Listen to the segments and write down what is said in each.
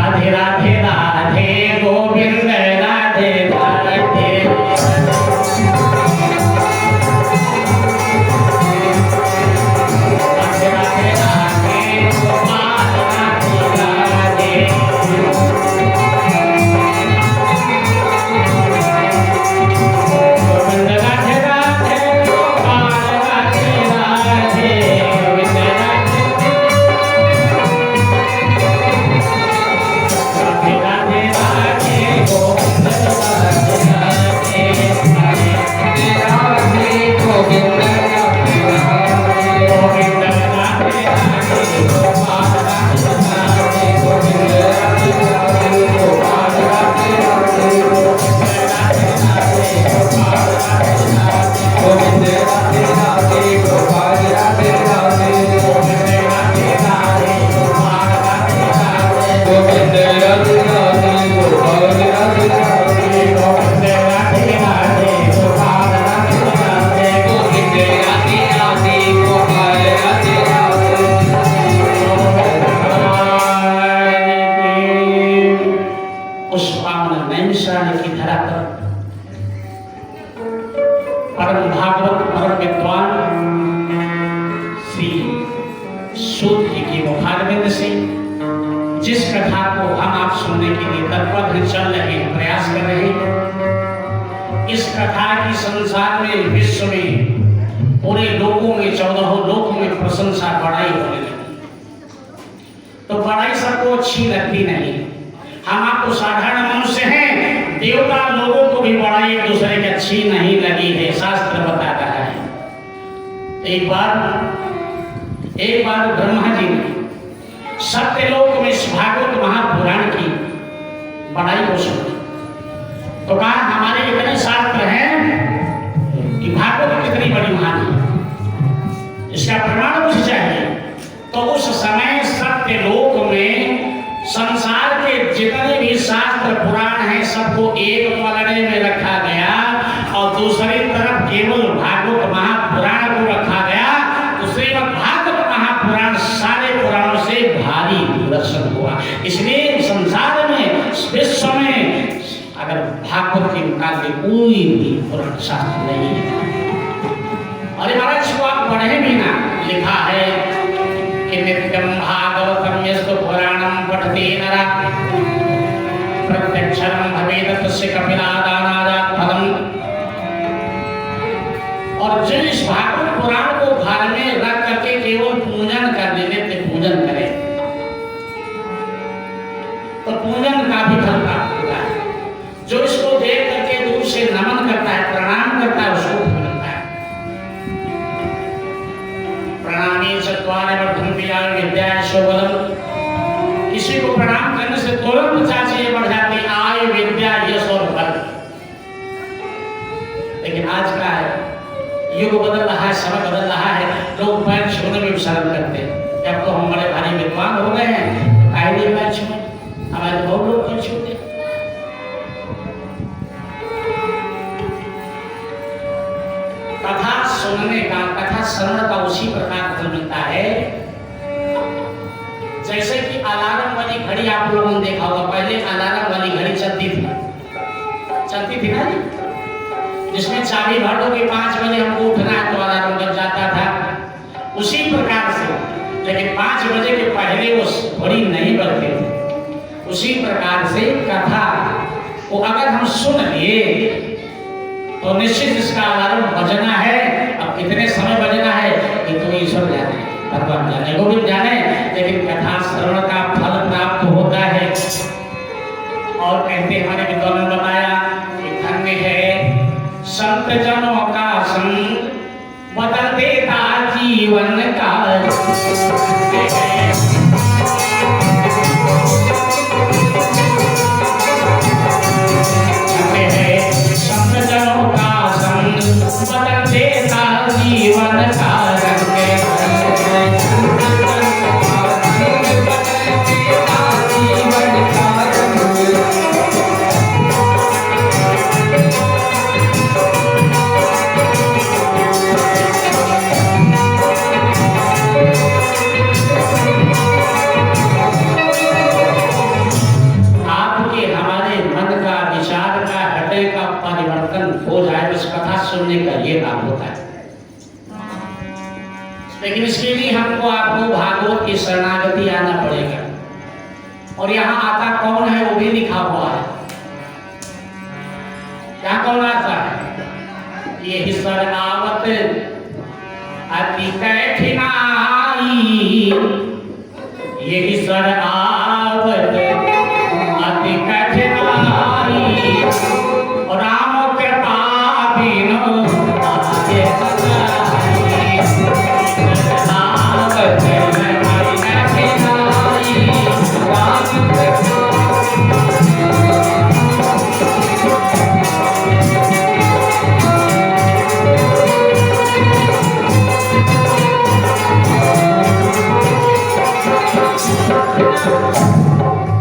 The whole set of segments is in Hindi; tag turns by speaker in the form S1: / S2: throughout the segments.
S1: राधे राधे राधे गोविंद राधे राधे जिस कथा को हम आप सुनने के लिए तत्पर चल रहे हैं, प्रयास कर रहे हैं, इस कथा की संसार में, विश्व में, पूरे लोकों में, 14 लोकों में प्रशंसा बढ़ाई होने लगी। तो बढ़ाई सबको अच्छी लगती नहीं। हम आपको साधारण मनुष्य हैं, देवता लोगों को भी बढ़ाई एक दूसरे की अच्छी नहीं लगी है, शास्त्र बताता है। एक बार ब्रह्मा जी ने सत्यलोक में इस भागवत महापुराण की बड़ाई को सुनी तो कहा हमारे इतने शास्त्र हैं कि भागवत कितनी बड़ी महान है, इसका प्रमाण मुझे चाहिए। तो उस समय सत्यलोक में संसार के जितने भी शास्त्र पुराण हैं सबको एक पलड़े में रखा गया और दूसरी तरफ केवल भागवत महापुराण को रखा गया। दूसरी बात भागवत महापुराण सारे पुराणों से भारी दर्शन हुआ। इसलिए संसार में, विश्व में अगर भागवत के मुकाबले कोई भी पुराण शास्त्र नहीं है। और महाराज को आप पढ़े भी ना, लिखा है कि नित्यं भागवतम यस्तु पुराणं पठते नरः प्रत्यक्षरं भवेत् तस्य कपिलादानादात् फलम्। और जो इस भागवत पुराण को घर में रख करके केवल पूजन कर देते, पूजन करें तो पूजन का भी फल प्राप्त होता है। जो इसको देख करके दूर से नमन करता है, प्रणाम करता है, उसको फल मिलता है। प्रणामी चत्वारि वर्धन्ते विद्या शोभनम। किसी को प्रणाम करने से तुरंत चाचे बढ़ जाती आय, विद्या, यश और फल। लेकिन आज का है युग बदल रहा है, समय बदल रहा है, लोग पैर छूने में भी शर्म करते हैं। जब तो हम बड़े भारी विद्वान हो गए हैं, काहे पैर छूने, हमारे बहुत लोग पैर छूते। कथा सुनने का, कथा श्रवण का उसी प्रकार फल मिलता है जैसे कि अलार्म वाली घड़ी आप लोगों ने देखा होगा। पहले अलार्म वाली घड़ी चलती थी ना जी, जिसमें चाबी भर दो कि 5 बजे हमको उठना है तो अलार्म बज जाता था। उसी प्रकार से, लेकिन 5 बजे के पहले वो घड़ी नहीं बजती थी। उसी प्रकार से कथा को अगर हम सुन लिए तो निश्चित इसका अलार्म बजना है। अब कितने समय बजना है ये तो ईश्वर जाने, भगवान जाने, गोविंद जाने, लेकिन कथा श्रवण का फल प्राप्त होता है। और कहते हमारे विद्वानों ने बताया कि धन्य है संत जनों का संग, बदल देता जीवन का। संत जनों का संग बदल देता जीवन का रंग। सुनने का ये लाभ होता है। लेकिन इसके लिए हमको आपको भागवत की शरणागति आना पड़ेगा, और यहाँ आता कौन है वो भी लिखा हुआ है। क्या कौन आता है? ये शरणावत अति कठिनाई, ये शरणावत अति कठिनाई, राम कृपा बिनु आगे सदाई, शरणावत अति कठिनाई, राम कृपा।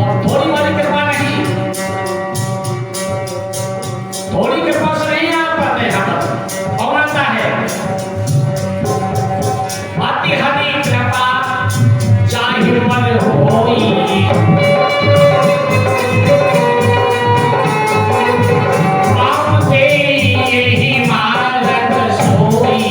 S1: और थोड़ी वाली कृपा नहीं, थोड़ी कृपा से नहीं आ पाते हम, और आता है अति हरि कृपा चाहे पर होई, पाप दे यही मार्ग सोई।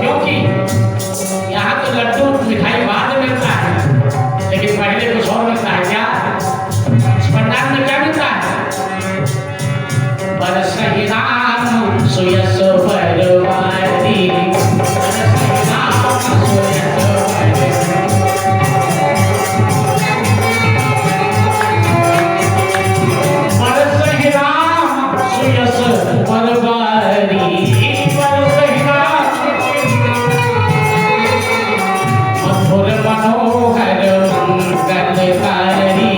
S1: क्योंकि यहाँ तो लड्डू मिठाई बाद में मिलता है, लेकिन पहले कुछ और मिलता है। क्या इस पंडाल में क्या मिलता है? बरसहि राम सुयस बरवारी, बरसहि राम सुयस बरवारी, बरसहि राम सुयस बरवारी, बरसहि राम मधुर मनोहर मंगलकारी।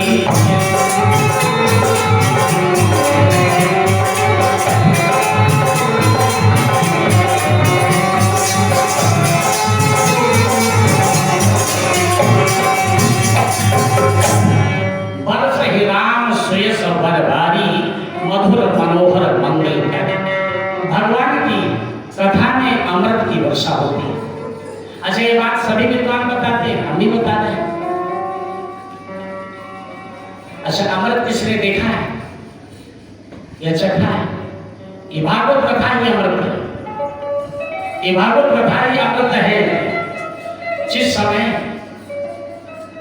S1: बरसहि राम सुयस बरवारी, मधुर मनोहर मंगलकारी। भगवान की कथा में अमृत की वर्षा होती है। अच्छा, ये बात सभी विद्वान बताते हैं, हम भी बता रहे हैं। अच्छा, अमृत किसने देखा है या चखा है? ये भागवत कथा ही अमृत है। ये भागवत कथा ही अमृत है।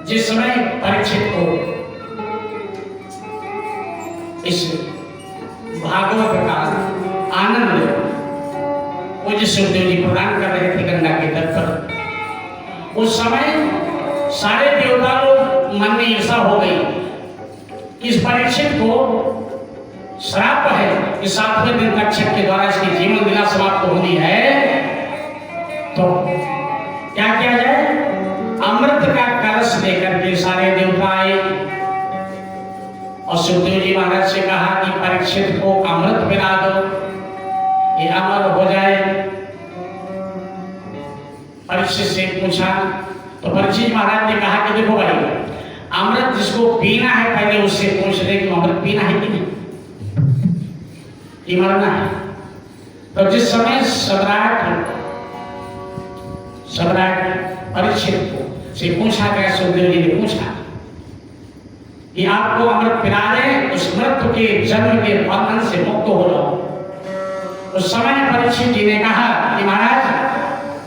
S1: जिस समय परीक्षित को इस भागवत का आनंद पूज्य सुखदेव जी प्रदान कर रहे थे गंगा के तट पर, उस समय सारे देवता लोग मन में ईर्षा हो गई। इस परीक्षित को श्राप है कि 7वें दिन तक्षक के द्वारा इसकी जीवन लीला समाप्त होनी है, तो क्या किया जाए? अमृत का कलश लेकर के सारे देवता आए और सुखदेव जी महाराज से कहा कि परीक्षित को अमृत पिला दो, ये अमर हो जाए। परीक्षित से पूछा तो परीक्षित महाराज ने कहा कि देखो भाई, अमृत जिसको पीना है पहले उससे पूछ ले कि अमृत पीना है कि नहीं, कि मरना है। तो जिस समय सम्राट परीक्षित को से पूछा गया, सुखदेव जी ने पूछा कि आपको अमृत पिला दें, उस मृत्यु के जन्म के बंधन से मुक्त हो जाओ। उस समय परीक्षित जी ने कहा कि महाराज,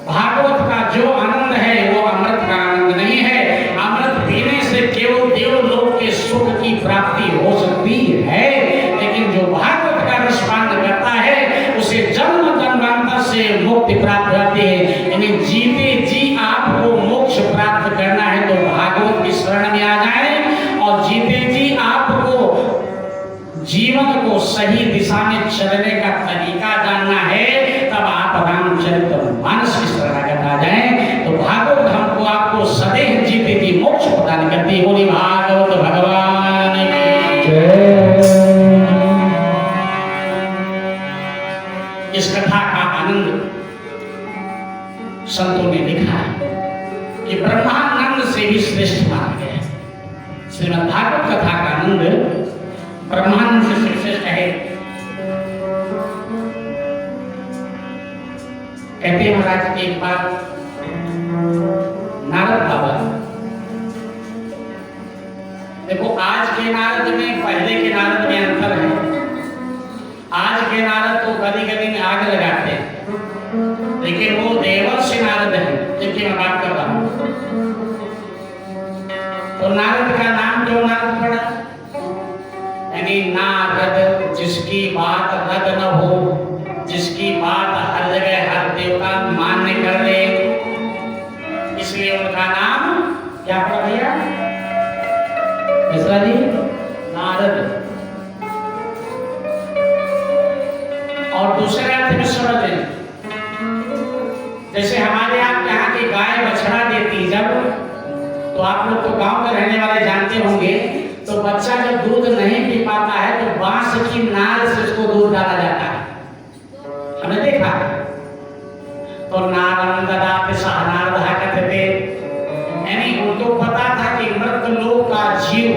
S1: भागवत का जो आनंद है वो अमृत का आनंद नहीं है। अमृत पीने से केवल देवलोक के सुख की प्राप्ति हो सकती है, लेकिन जो भागवत का रस पान करता है उसे जन्म जन्मांतर से मुक्ति प्राप्त होती है। यानी जीते जी आपको मोक्ष प्राप्त करना है तो भागवत की शरण में आ जाए, और जीते जी आपको जीवन को सही दिशा में चलने का तरीका जानना है, तब आप रामचरितमानस की शरणागत आ जाएं। तो भागवत हमको आपको सदैव जीते जी मोक्ष प्रदान करती है। बोली भागवत भगवान की जय। इस कथा का आनंद संतों ने लिखा है कि ब्रह्मानंद से भी श्रेष्ठ माना गया है। श्रीमद् भागवत कथा का आनंद ब्रह्मानंद से श्रेष्ठ है। कहते महाराज, एक बार नारद बाबा, देखो आज के के नारद में पहले के नारद में अंतर है। आज के नारद तो कभी कभी में आग लगाते हैं, लेकिन वो देवर्षि नारद है जिनकी मैं बात कर रहा हूँ। तो नारद का नाम क्यों नारद पड़ा? यानी नारद, जिसकी बात रद न हो, जिसकी बात हर जगह हर देवता मान्य कर ले, इसलिए उनका नाम क्या पड़ा भैया? मिश्रा जी, नारद। और दूसरे अर्थ में समझ लें, जैसे हमारे यहाँ की गाय बछड़ा देती जब, तो आप लोग तो गांव में रहने वाले जानते होंगे, तो बच्चा जब दूध नहीं पी पाता है तो बांस की नाल से उसको दूध डाला जाता है, हमने देखा। तो नारद ददाति सह नारदः कथते, यानी उनको पता था कि मृतलोक का जीव,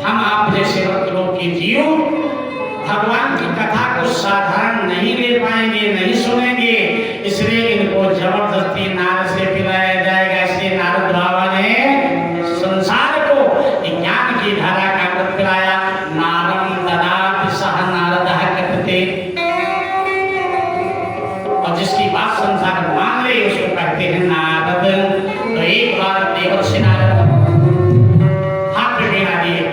S1: हम आप जैसे मृतलोक के जीव भगवान की कथा को साधारण नहीं ले पाएंगे, नहीं सुनेंगे, इसलिए इनको जबरदस्ती नारद से पिलाया जाएगा। इसलिए नारद बाबा ने संसार को ज्ञान की धारा का अमृत पिलाया। नारद ददाति सह नारदः कथते, और जिसकी बात संसार मान ले उसको कहते हैं नारद। तो एक बार देवर्षि नारद हाथ पे वीणा दिए,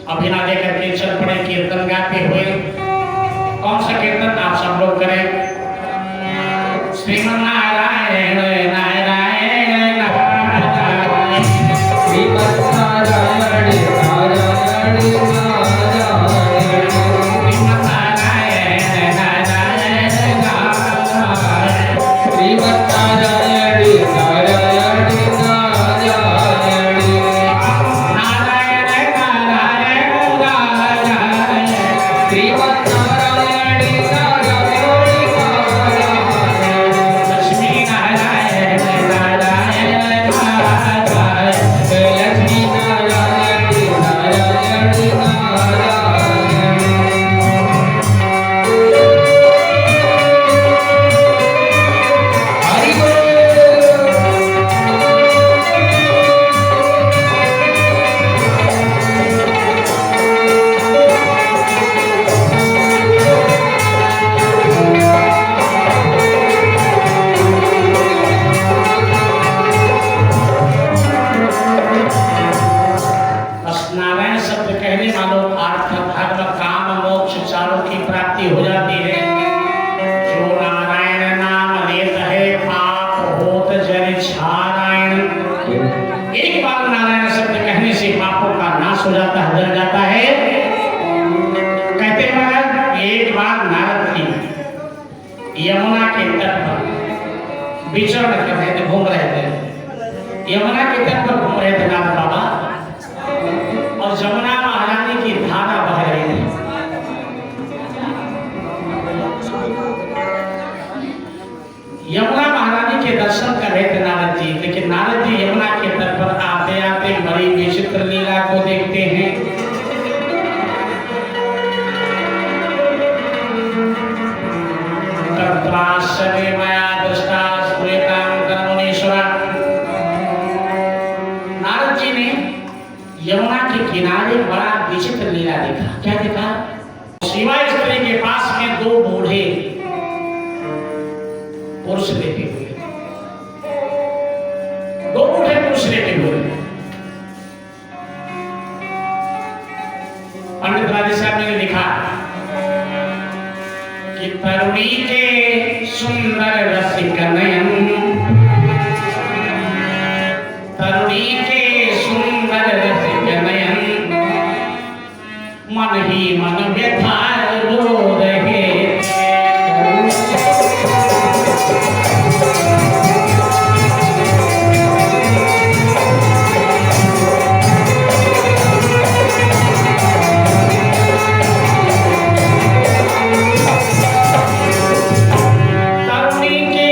S1: और वीणा देकर के चल पड़े कीर्तन गाते हुए। कौन सा कीर्तन? आप सब लोग करें। श्रीमन नारायण नारायण नारायण, श्रीमन नारायण नारायण नारायण, श्रीमन नारायण नारायण नारायण, श्रीमन नारायण नारायण नारायण, नारायण नारायण नारायण, श्रीमन यमुना के तट पर विचरण कर रहे थे, घूम रहे थे। यमुना के तट पर घूम रहे थे नाथ बाबा, और जमुना महारानी की धारा बह रही थी। यमुना महारानी के दर्शन कर रहे थे नारद जी, लेकिन नारद जी यमुना के तट पर आते आते बड़ी विचित्र लीला को देखते हैं। नारद जी ने यमुना के किनारे बड़ा विचित्र लीला देखा। क्या देखा? शिवा स्त्री के पास में दो बूढ़े पुरुष लेटे हुए, दो बूढ़े पुरुष लेटे हुए। पंडित राजे साहब ने लिखा कि तरुणी के सुंदर रसिक नयन, तरुणी के सुंदर रसिक नयन, मन ही मन व्यथा रो रहे। तरुणी के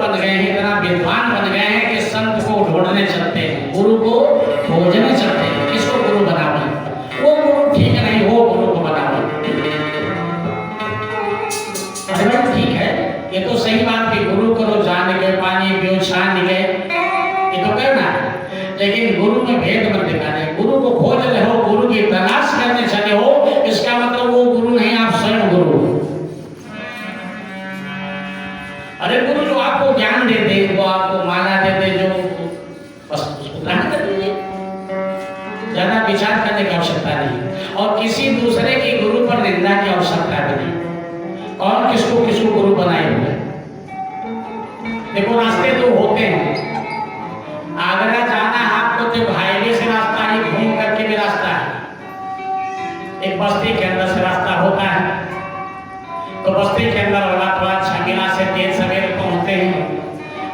S1: बन गए हैं, इतना विद्वान बन गए हैं कि संत को ढूंढने चलते हैं, गुरु को खोजने चलते हैं। किसको गुरु बनावे? वो गुरु ठीक नहीं, वो गुरु को बनावे। अरे भाई ठीक है, ये तो सही बात कि गुरु करो जान के, पानी पियो छान के, ये तो करना है, लेकिन गुरु में भेद मत दिखाने। गुरु को खोज रहे हो, गुरु की तलाश करने चले हो, इसका मतलब वो गुरु नहीं, आप स्वयं गुरु। अरे गुरु जो आपको ज्ञान देते, वो आपको माला देते, जो बस उसको ग्रहण कर लीजिए, ज्यादा विचार करने की आवश्यकता नहीं, और किसी दूसरे के गुरु पर निंदा की आवश्यकता भी नहीं। और किसको गुरु बनाए हुए? देखो रास्ते तो होते हैं, आगरा जाना है आपको तो हाईवे से रास्ता ही, घूम करके भी रास्ता है, एक बस्ती के अंदर से रास्ता होता है, तो बस्ती के अंदर वाला थोड़ा छमीला से तेज सवेरे पहुंचते हैं,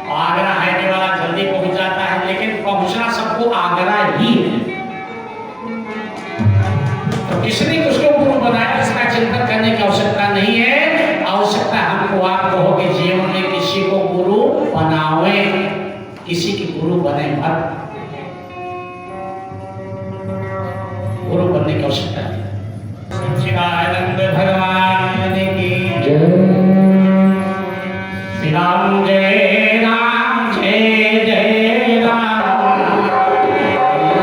S1: और आगरा हाईवे वाला जल्दी पहुंच जाता है, लेकिन पहुंचना सबको आगरा ही है। तो किसने किसको गुरु बनाया, इसका चिंतन करने की आवश्यकता नहीं है। आवश्यकता हमको आपको हो कि जीवन में किसी को गुरु बनावे, किसी की गुरु बने मत। गुरु बनने की आवश्यकता है। सच्चिदानंद भगवान की जय। श्री राम जय राम, जय जय राम,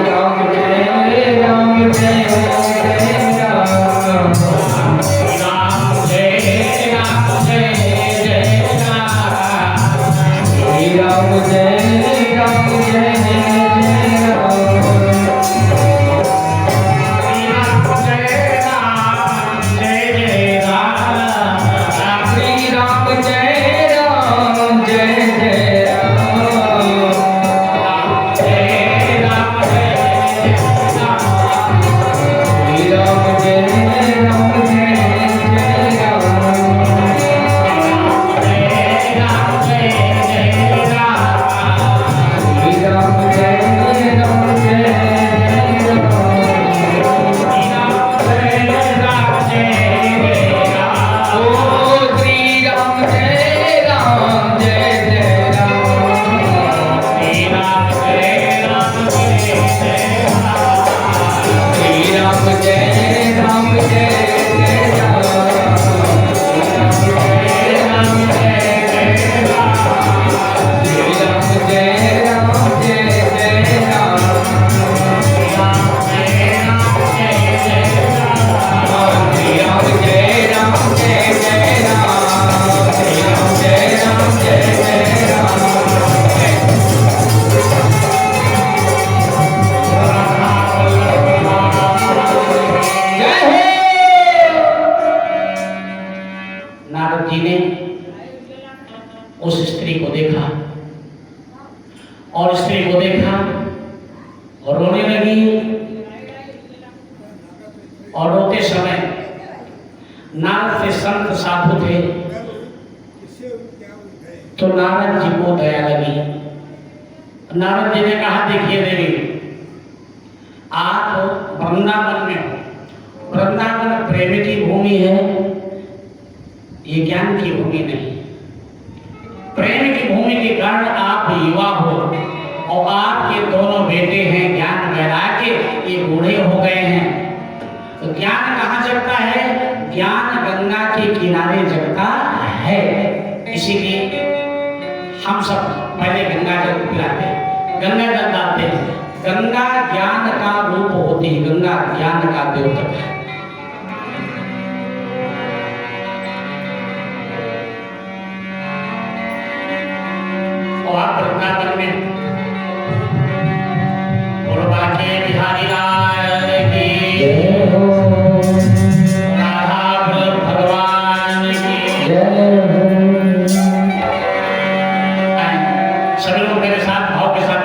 S1: राम जय राम, जय जय राम, श्री राम जय राम, जय जय राम, श्री राम जय राम, जय जय तो नारद जी को दया लगी। नारद जी ने कहा, देखिए देवी, आप वृंदावन में हो, वृंदावन प्रेम की भूमि है, ये ज्ञान की भूमि नहीं। प्रेम की भूमि के कारण आप युवा हो, और आपके दोनों बेटे हैं ज्ञान वैराग्य, ये बूढ़े हो गए हैं। तो ज्ञान कहाँ जगता है? ज्ञान गंगा के किनारे जगता है। इसीलिए हम सब पहले गंगा जल पिलाते हैं, गंगा जल डालते हैं। गंगा ज्ञान का रूप होती है, गंगा ज्ञान का द्योतक है। और आप वृंदावन में और बाकी बिहारी लाल की जय हो, राधा भगवान की जय हो। सभी लोग मेरे साथ भाव के साथ